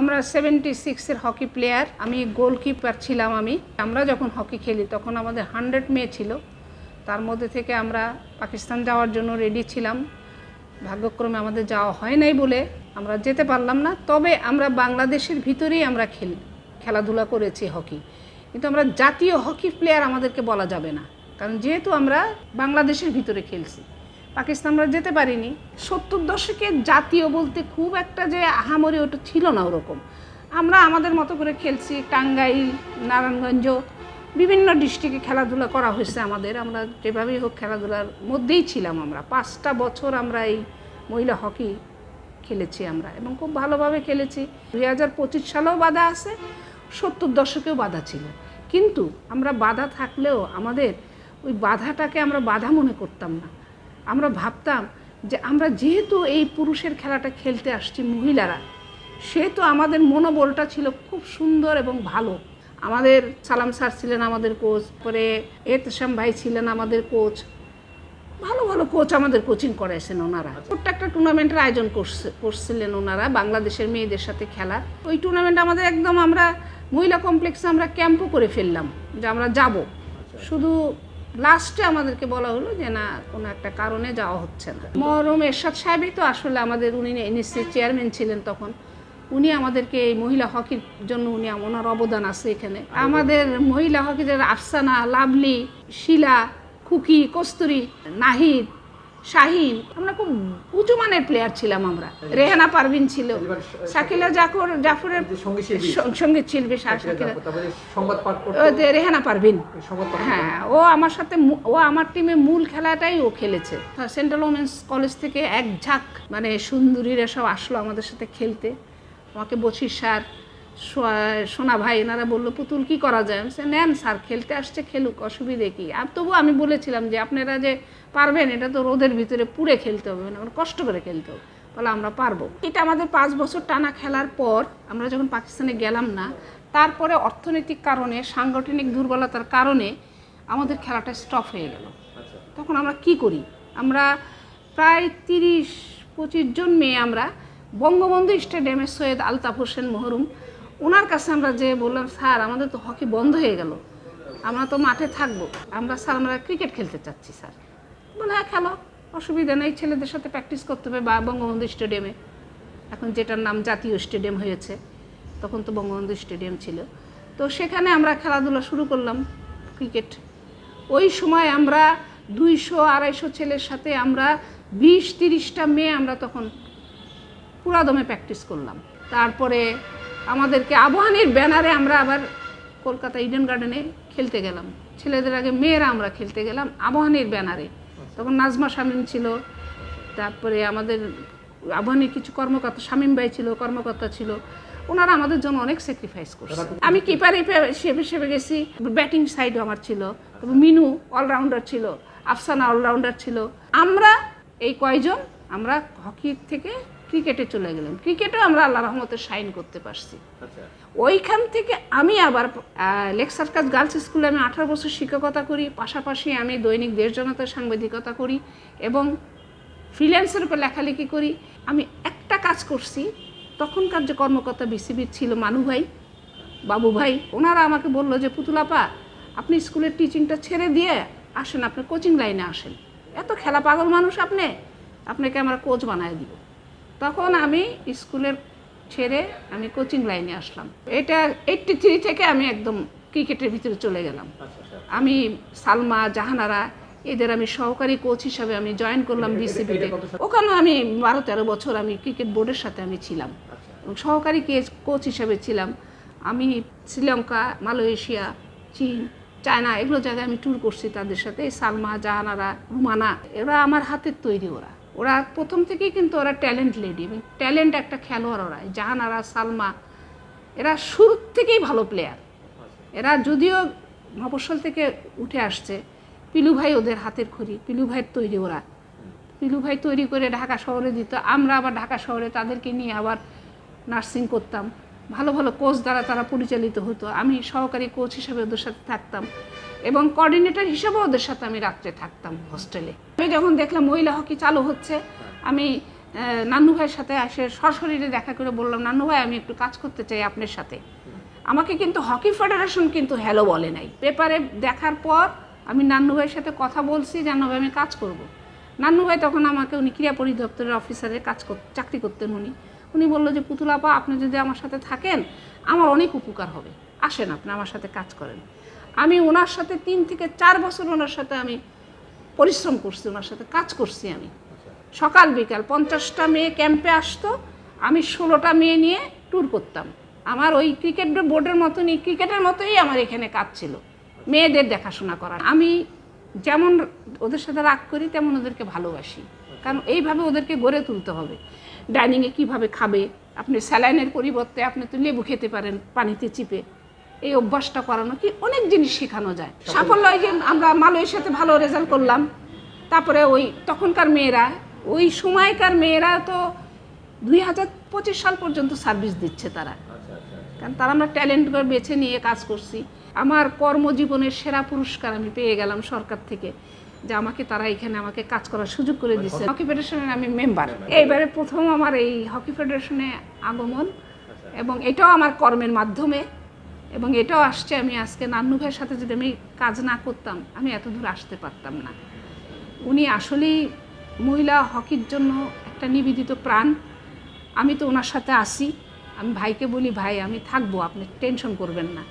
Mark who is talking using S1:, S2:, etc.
S1: আমরা 76-এর hockey player, আমি goalkeeper ছিলাম। আমরা যখন হকি খেলি তখন আমাদের 100 মেয়ে ছিল, তার মধ্যে থেকে আমরা পাকিস্তান যাওয়ার জন্য রেডি ছিলাম। ভাগ্যক্রমে আমাদের যাওয়া হয় নাই বলে আমরা যেতে পারলাম না। তবে আমরা বাংলাদেশের ভিতরেই আমরা খেলাধুলা করেছি হকি, কিন্তু আমরা জাতীয় হকি প্লেয়ার আমাদেরকে বলা যাবে না, কারণ যেহেতু আমরা বাংলাদেশের ভিতরে খেলছি, পাকিস্তান আমরা যেতে পারিনি। 70 দশকে জাতীয় বলতে খুব একটা যে আহামরি ওটা ছিল না ওরকম। আমরা আমাদের মতো করে খেলছি, টাঙ্গাইল, নারায়ণগঞ্জ, বিভিন্ন ডিস্ট্রিক্টে খেলাধুলা করা হয়েছে আমাদের। আমরা যেভাবেই হোক খেলাধুলার মধ্যেই ছিলাম। আমরা 5টা বছর আমরা এই মহিলা হকি খেলেছি আমরা, এবং খুব ভালোভাবে খেলেছি। 2025 সালেও বাধা আছে, 70 দশকেও বাধা ছিল, কিন্তু আমরা বাধা থাকলেও আমাদের ওই বাধাটাকে আমরা বাধা মনে করতাম না। আমরা ভাবতাম যে আমরা যেহেতু এই পুরুষের খেলাটা খেলতে আসছি মহিলারা, সেহেতু আমাদের মনোবলটা ছিল খুব সুন্দর এবং ভালো। আমাদের সালাম স্যার ছিলেন আমাদের কোচ, পরে এহতেশাম ভাই ছিলেন আমাদের কোচ। ভালো ভালো কোচ আমাদের কোচিং করাইছেন ওনারা। ছোট্ট একটা টুর্নামেন্টের আয়োজন করছিলেন ওনারা, বাংলাদেশের মেয়েদের সাথে খেলা। ওই টুর্নামেন্ট আমাদের একদম, আমরা মহিলা কমপ্লেক্সে আমরা ক্যাম্পও করে ফেললাম যে আমরা যাব। শুধু লাস্টে আমাদেরকে বলা হলো যে না, কোনো একটা কারণে যাওয়া হচ্ছে না। মরহুম এরশাদ সাহেবই তো আসলে আমাদের, উনি এনএসসি চেয়ারম্যান ছিলেন তখন, উনি আমাদেরকে এই মহিলা হকির জন্য ওনার অবদান আছে এখানে। আমাদের মহিলা হকি যারা আফসানা, লাভলি, শিলা, খুকি, কস্তুরি, নাহিদ, শাহিন, আমরা খুব উঁচু মানের প্লেয়ার ছিলাম আমরা। রেহানা পারভিন ছিল, শাকিলা জাফরের সঙ্গীত শিল্পী, রেহানা পারভিন, হ্যাঁ, ও আমার সাথে, ও আমার টিমে মূল খেলাটাই ও খেলেছে। সেন্ট্রাল ওমেন্স কলেজ থেকে এক ঝাঁক মানে সুন্দরীরা সব আসলো আমাদের সাথে খেলতে। আমাকে বশির স্যার, সোনা ভাই, এনারা বললো পুতুল কি করা যায়। আমি নেন স্যার, খেলতে আসছে খেলুক, অসুবিধে কি। আর তবু আমি বলেছিলাম যে আপনারা যে পারবেন, এটা তো রোদের ভিতরে পুড়ে খেলতে হবে না, কষ্ট করে খেলতে হবে। বলে আমরা পারবো। এটা আমাদের 5 বছর টানা খেলার পর আমরা যখন পাকিস্তানে গেলাম না, তারপরে অর্থনৈতিক কারণে, সাংগঠনিক দুর্বলতার কারণে আমাদের খেলাটা স্টপ হয়ে গেল। তখন আমরা কি করি, আমরা প্রায় 30-25 জন মেয়ে আমরা বঙ্গবন্ধু স্টেডিয়ামে সৈয়দ আলতাফ হোসেন মহরুম, ওনার কাছে আমরা যে বললাম, স্যার আমাদের তো হকি বন্ধ হয়ে গেল, আমরা তো মাঠে থাকবো, স্যার আমরা ক্রিকেট খেলতে চাচ্ছি। স্যার বলে হ্যাঁ খেলো, অসুবিধা নেই, ছেলেদের সাথে প্র্যাকটিস করতে হবে বা বঙ্গবন্ধু স্টেডিয়ামে, এখন যেটার নাম জাতীয় স্টেডিয়াম হয়েছে, তখন তো বঙ্গবন্ধু স্টেডিয়াম ছিল। তো সেখানে আমরা খেলাধুলা শুরু করলাম ক্রিকেট। ওই সময় আমরা 200-250 ছেলের সাথে আমরা 20-30টা মেয়ে আমরা তখন পুরাদমে প্র্যাকটিস করলাম। তারপরে আমাদেরকে আবাহনীর ব্যানারে আমরা আবার কলকাতা ইডেন গার্ডেনে খেলতে গেলাম। ছেলেদের আগে মেয়েরা আমরা খেলতে গেলাম আবাহনীর ব্যানারে। তখন নাজমা শামীম ছিল, তারপরে আমাদের আবাহনীর কিছু কর্মকর্তা, শামীম ভাই ছিল, কর্মকর্তা ছিল, ওনারা আমাদের জন্য অনেক স্যাক্রিফাইস করছে। আমি কিপার হিসেবে গেছি, ব্যাটিং সাইডও আমার ছিল, তবে মিনু অলরাউন্ডার ছিল, আফসানা অলরাউন্ডার ছিল। আমরা এই কয়জন আমরা হকি থেকে ক্রিকেটে চলে গেলাম। ক্রিকেটেও আমরা আল্লাহ রহমতে শাইন করতে পারছি। ওইখান থেকে আমি আবার লেক সার্কাস গার্লস স্কুলে আমি 18 বছর শিক্ষকতা করি, পাশাপাশি আমি দৈনিক দেশ জনতার সাংবাদিকতা করি এবং ফ্রিল্যান্সের উপর লেখালেখি করি। আমি একটা কাজ করছি, তখনকার যে কর্মকর্তা বিসিবির ছিল মানু ভাই, বাবু ভাই, ওনারা আমাকে বললো যে পুতুলাপা, আপনি স্কুলের টিচিংটা ছেড়ে দিয়ে আসেন, আপনি কোচিং লাইনে আসেন, এত খেলা পাগল মানুষ আপনাকে আমরা কোচ বানায় দিব। তখন আমি স্কুলের ছেড়ে আমি কোচিং লাইনে আসলাম। এটা 83 থেকে আমি একদম ক্রিকেটের ভিতরে চলে গেলাম। আমি সালমা, জাহানারা, এদের আমি সহকারী কোচ হিসাবে আমি জয়েন করলাম বিসিবিতে। ওখানে আমি 12-13 বছর আমি ক্রিকেট বোর্ডের সাথে আমি ছিলাম এবং সহকারী কোচ হিসাবে ছিলাম। আমি শ্রীলঙ্কা, মালয়েশিয়া, চীন, চায়না, এগুলো জায়গায় আমি ট্যুর করছি তাদের সাথে। সালমা, জাহানারা, রুমানা, এরা আমার হাতের তৈরি। ওরা প্রথম থেকেই কিন্তু ওরা ট্যালেন্ট লেডি এবং ট্যালেন্ট একটা খেলোয়াড়। ওরা জাহানারা, সালমা, এরা শুরু থেকেই ভালো প্লেয়ার। এরা যদিও মফস্বল থেকে উঠে আসছে, পিলু ভাই ওদের হাতের খড়ি, পিলু ভাইয়ের তৈরি। পিলু ভাই তৈরি করে ঢাকা শহরে দিত, আমরা আবার ঢাকা শহরে তাদেরকে নিয়ে আবার নার্সিং করতাম। ভালো ভালো কোচ দ্বারা তারা পরিচালিত হতো। আমি সহকারী কোচ হিসাবে ওদের সাথে থাকতাম এবং কোঅর্ডিনেটর হিসেবেও ওদের সাথে আমি রাত্রে থাকতাম হোস্টেলে। আমি যখন দেখলাম মহিলা হকি চালু হচ্ছে, আমি নান্নু ভাইয়ের সাথে এসে সরাসরি দেখা করে বললাম, নান্নু ভাই আমি একটু কাজ করতে চাই আপনার সাথে। আমাকে কিন্তু হকি ফেডারেশন কিন্তু হ্যালো বলে নাই। পেপারে দেখার পর আমি নান্নু ভাইয়ের সাথে কথা বলছি, নান্নু ভাই আমি কাজ করব। নান্নু ভাই তখন আমাকে, উনি ক্রীড়া পরিদপ্তরের অফিসারে চাকরি করতেন উনি বললো যে পুতুল আপা আপনি যদি আমার সাথে থাকেন আমার অনেক উপকার হবে, আসেন আপনি আমার সাথে কাজ করেন। আমি ওনার সাথে 3 থেকে 4 বছর ওনার সাথে আমি পরিশ্রম করছি, ওনার সাথে কাজ করছি। আমি সকাল বিকাল 50টা মেয়ে ক্যাম্পে আসতো, আমি 16টা মেয়ে নিয়ে ট্যুর করতাম। আমার ওই ক্রিকেট বোর্ডের মতনই, ক্রিকেটের মতোই আমার এখানে কাজ ছিল, মেয়েদের দেখাশোনা করা। আমি যেমন ওদের সাথে রাগ করি তেমন ওদেরকে ভালোবাসি, কারণ এইভাবে ওদেরকে গড়ে তুলতে হবে। ডাইনিংয়ে কীভাবে খাবে, আপনি স্যালাইনের পরিবর্তে আপনি তো লেবু খেতে পারেন পানিতে চিপে, এই অভ্যাসটা করানো, কি অনেক জিনিস শেখানো যায়। সাফল্য যে আমরা মালয়ের সাথে ভালো রেজাল্ট করলাম, তারপরে ওই তখনকার মেয়েরা, ওই সময়কার মেয়েরা তো 2025 সাল পর্যন্ত সার্ভিস দিচ্ছে তারা, কারণ তারা আমরা ট্যালেন্ট করে বেছে নিয়ে কাজ করছি। আমার কর্মজীবনের সেরা পুরস্কার আমি পেয়ে গেলাম সরকার থেকে, যে আমাকে তারা এখানে আমাকে কাজ করার সুযোগ করে দিচ্ছে। হকি ফেডারেশনের আমি মেম্বার, এইবারে প্রথম আমার এই হকি ফেডারেশনে আগমন, এবং এটাও আমার কর্মের মাধ্যমে, এবং এটাও আসছে। আমি আজকে নান্নু ভাইয়ের সাথে যদি আমি কাজ না করতাম আমি এত দূর আসতে পারতাম না। উনি আসলেই মহিলা হকির জন্য একটা নিবেদিত প্রাণ। আমি তো ওনার সাথে আসি, আমি ভাইকে বলি ভাই আমি থাকবো, আপনি টেনশন করবেন না।